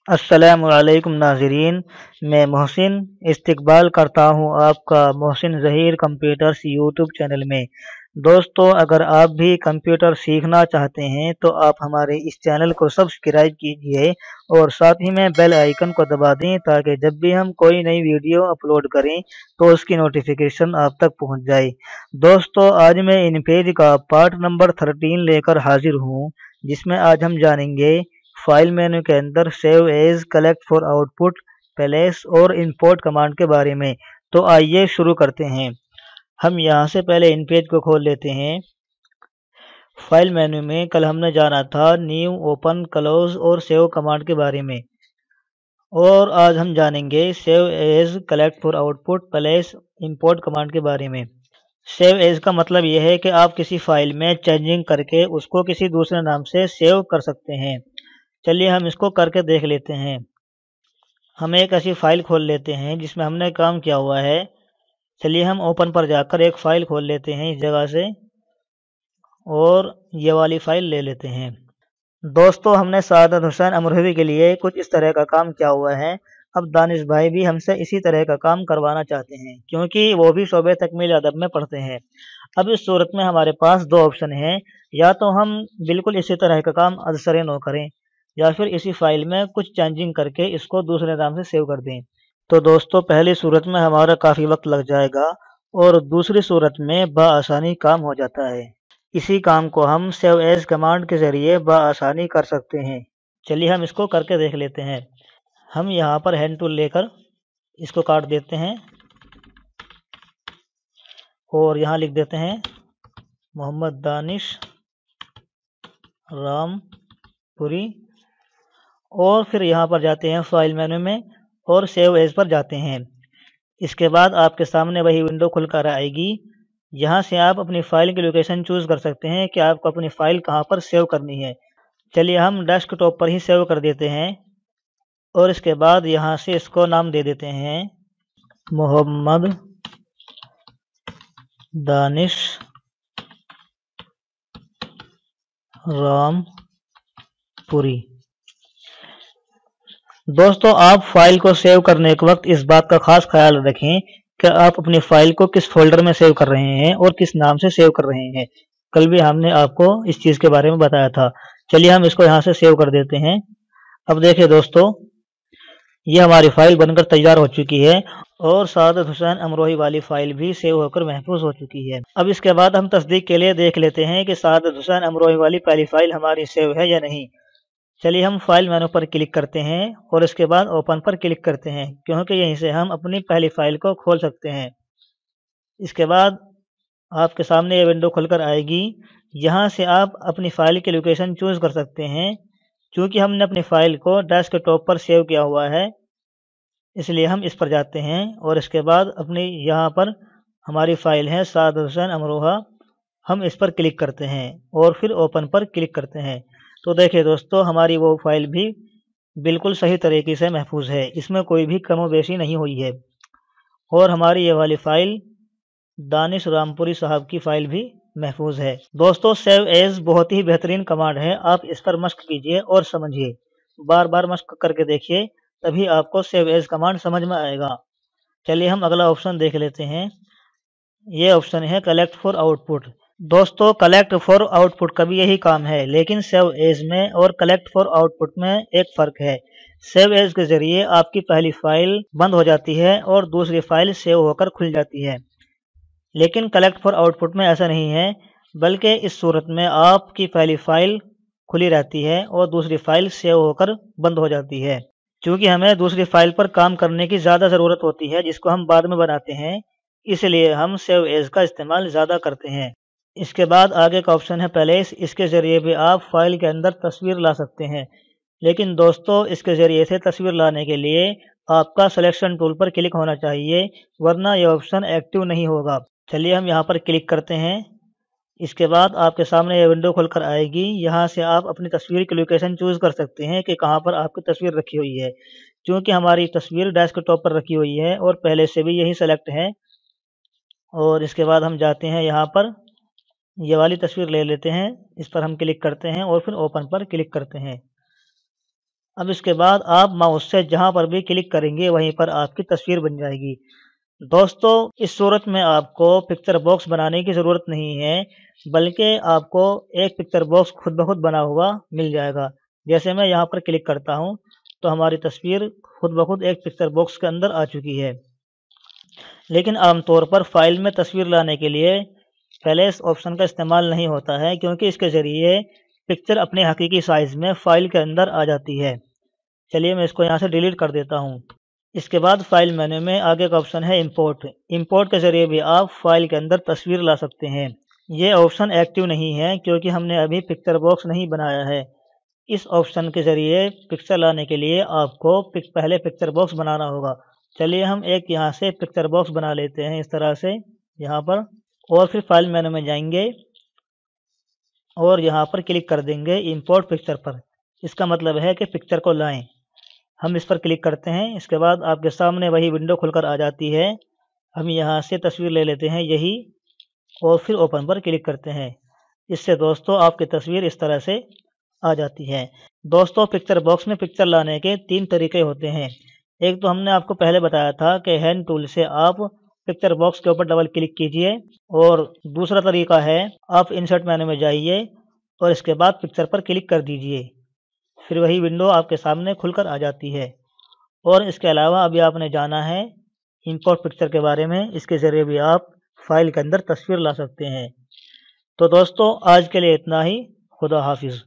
अस्सलामुअलैकुम नाज़रीन, मैं मोहसिन इस्तकबाल करता हूँ आपका Mohsin Zaheer computers YouTube channel में। दोस्तों, अगर आप भी कंप्यूटर सीखना चाहते हैं तो आप हमारे इस चैनल को सब्सक्राइब कीजिए और साथ ही में बेल आइकन को दबा दें ताकि जब भी हम कोई नई वीडियो अपलोड करें तो उसकी नोटिफिकेशन आप तक पहुँच जाए। दोस्तों, आज मैं इन पेज का पार्ट नंबर 13 लेकर हाजिर हूँ, जिसमें आज हम जानेंगे फाइल मेन्यू के अंदर save as, collect for output, place और इंपोर्ट कमांड के बारे में। तो आइए शुरू करते हैं। हम यहाँ से पहले इन पेज को खोल लेते हैं। फाइल मेन्यू में कल हमने जाना था न्यू, ओपन, क्लोज और सेव कमांड के बारे में, और आज हम जानेंगे save as, collect for output, place, import command के बारे में। सेव एज का मतलब यह है कि आप किसी फाइल में चेंजिंग करके उसको किसी दूसरे नाम से सेव कर सकते हैं। चलिए हम इसको करके देख लेते हैं। हम एक ऐसी फाइल खोल लेते हैं जिसमें हमने काम किया हुआ है। चलिए हम ओपन पर जाकर एक फ़ाइल खोल लेते हैं इस जगह से, और ये वाली फ़ाइल ले लेते हैं। दोस्तों, हमने सादत हुसैन अमरोही के लिए कुछ इस तरह का काम किया हुआ है। अब दानिश भाई भी हमसे इसी तरह का काम करवाना चाहते हैं, क्योंकि वो भी शोबे तकमील अदब में पढ़ते हैं। अब इस सूरत में हमारे पास दो ऑप्शन हैं, या तो हम बिल्कुल इसी तरह का काम अदसरे नो करें, या फिर इसी फाइल में कुछ चेंजिंग करके इसको दूसरे नाम से सेव कर दें। तो दोस्तों, पहली सूरत में हमारा काफ़ी वक्त लग जाएगा और दूसरी सूरत में बआसानी काम हो जाता है। इसी काम को हम सेव एज कमांड के ज़रिए बआसानी कर सकते हैं। चलिए हम इसको करके देख लेते हैं। हम यहाँ पर हैंड टूल लेकर इसको काट देते हैं और यहाँ लिख देते हैं मोहम्मद दानिश रामपुरी, और फिर यहाँ पर जाते हैं फाइल मेन्यू में और सेव एज पर जाते हैं। इसके बाद आपके सामने वही विंडो खुलकर आएगी। यहाँ से आप अपनी फ़ाइल की लोकेशन चूज़ कर सकते हैं कि आपको अपनी फ़ाइल कहाँ पर सेव करनी है। चलिए हम डेस्कटॉप पर ही सेव कर देते हैं, और इसके बाद यहाँ से इसको नाम दे देते हैं मोहम्मद दानिश रामपुरी। दोस्तों, आप फाइल को सेव करने के वक्त इस बात का खास ख्याल रखें कि आप अपनी फाइल को किस फोल्डर में सेव कर रहे हैं और किस नाम से सेव कर रहे हैं। कल भी हमने आपको इस चीज़ के बारे में बताया था। चलिए हम इसको यहाँ से सेव कर देते हैं। अब देखिए दोस्तों, ये हमारी फाइल बनकर तैयार हो चुकी है और सादत हुसैन अमरोही वाली फाइल भी सेव होकर महफूज हो चुकी है। अब इसके बाद हम तस्दीक के लिए देख लेते हैं कि सादत हुसैन अमरोही वाली पहली फाइल हमारी सेव है या नहीं। चलिए हम फाइल मेनू पर क्लिक करते हैं और इसके बाद ओपन पर क्लिक करते हैं, क्योंकि यहीं से हम अपनी पहली फाइल को खोल सकते हैं। इसके बाद आपके सामने ये विंडो खुलकर आएगी। यहाँ से आप अपनी फ़ाइल की लोकेशन चूज़ कर सकते हैं। क्योंकि हमने अपनी फ़ाइल को डेस्कटॉप पर सेव किया हुआ है, इसलिए हम इस पर जाते हैं और इसके बाद अपनी यहाँ पर हमारी फ़ाइल है सादत हुसैन अमरोहा, हम इस पर क्लिक करते हैं और फिर ओपन पर क्लिक करते हैं। तो देखिए दोस्तों, हमारी वो फाइल भी बिल्कुल सही तरीके से महफूज है, इसमें कोई भी कमोबेशी नहीं हुई है। और हमारी ये वाली फ़ाइल दानिश रामपुरी साहब की फ़ाइल भी महफूज है। दोस्तों, सेव एज बहुत ही बेहतरीन कमांड है, आप इस पर मश्क कीजिए और समझिए। बार बार मश्क करके देखिए, तभी आपको सेव एज कमांड समझ में आएगा। चलिए हम अगला ऑप्शन देख लेते हैं। ये ऑप्शन है कलेक्ट फॉर आउटपुट। दोस्तों, कलेक्ट फॉर आउटपुट का भी यही काम है, लेकिन सेव एज में और कलेक्ट फॉर आउटपुट में एक फ़र्क है। सेव एज के ज़रिए आपकी पहली फ़ाइल बंद हो जाती है और दूसरी फ़ाइल सेव होकर खुल जाती है, लेकिन कलेक्ट फॉर आउटपुट में ऐसा नहीं है, बल्कि इस सूरत में आपकी पहली फ़ाइल खुली रहती है और दूसरी फ़ाइल सेव होकर बंद हो जाती है। क्योंकि हमें दूसरी फ़ाइल पर काम करने की ज़्यादा ज़रूरत होती है, जिसको हम बाद में बनाते हैं, इसलिए हम सेव एज का इस्तेमाल ज़्यादा करते हैं। इसके बाद आगे का ऑप्शन है प्लेस। इसके ज़रिए भी आप फाइल के अंदर तस्वीर ला सकते हैं, लेकिन दोस्तों, इसके ज़रिए से तस्वीर लाने के लिए आपका सिलेक्शन टूल पर क्लिक होना चाहिए, वरना यह ऑप्शन एक्टिव नहीं होगा। चलिए हम यहाँ पर क्लिक करते हैं। इसके बाद आपके सामने यह विंडो खुलकर आएगी। यहाँ से आप अपनी तस्वीर की लोकेशन चूज़ कर सकते हैं कि कहाँ पर आपकी तस्वीर रखी हुई है। क्योंकि हमारी तस्वीर डेस्कटॉप पर रखी हुई है और पहले से भी यही सेलेक्ट है। और इसके बाद हम जाते हैं यहाँ पर, ये वाली तस्वीर ले लेते हैं, इस पर हम क्लिक करते हैं और फिर ओपन पर क्लिक करते हैं। अब इसके बाद आप माउस से जहां पर भी क्लिक करेंगे वहीं पर आपकी तस्वीर बन जाएगी। दोस्तों, इस सूरत में आपको पिक्चर बॉक्स बनाने की ज़रूरत नहीं है, बल्कि आपको एक पिक्चर बॉक्स खुद ब खुद बना हुआ मिल जाएगा। जैसे मैं यहाँ पर क्लिक करता हूँ, तो हमारी तस्वीर खुद ब खुद एक पिक्चर बॉक्स के अंदर आ चुकी है। लेकिन आमतौर पर फ़ाइल में तस्वीर लाने के लिए पहले इस ऑप्शन का इस्तेमाल नहीं होता है, क्योंकि इसके ज़रिए पिक्चर अपने हकीकी साइज़ में फ़ाइल के अंदर आ जाती है। चलिए मैं इसको यहाँ से डिलीट कर देता हूँ। इसके बाद फ़ाइल मेन्यू में आगे का ऑप्शन है इंपोर्ट। इंपोर्ट के ज़रिए भी आप फ़ाइल के अंदर तस्वीर ला सकते हैं। ये ऑप्शन एक्टिव नहीं है क्योंकि हमने अभी पिक्चर बॉक्स नहीं बनाया है। इस ऑप्शन के ज़रिए पिक्चर लाने के लिए आपको पहले पिक्चर बॉक्स बनाना होगा। चलिए हम एक यहाँ से पिक्चर बॉक्स बना लेते हैं इस तरह से यहाँ पर, और फिर फाइल मेन्यू में जाएंगे और यहाँ पर क्लिक कर देंगे इंपोर्ट पिक्चर पर। इसका मतलब है कि पिक्चर को लाएं। हम इस पर क्लिक करते हैं। इसके बाद आपके सामने वही विंडो खुलकर आ जाती है। हम यहाँ से तस्वीर ले लेते हैं यही, और फिर ओपन पर क्लिक करते हैं। इससे दोस्तों आपकी तस्वीर इस तरह से आ जाती है। दोस्तों, पिक्चर बॉक्स में पिक्चर लाने के 3 तरीके होते हैं। एक तो हमने आपको पहले बताया था कि हैंड टूल से आप पिक्चर बॉक्स के ऊपर डबल क्लिक कीजिए, और दूसरा तरीका है आप इंसर्ट मेन्यू में जाइए और इसके बाद पिक्चर पर क्लिक कर दीजिए। फिर वही विंडो आपके सामने खुलकर आ जाती है। और इसके अलावा अभी आपने जाना है इंपोर्ट पिक्चर के बारे में। इसके ज़रिए भी आप फाइल के अंदर तस्वीर ला सकते हैं। तो दोस्तों, आज के लिए इतना ही। खुदा हाफिज़।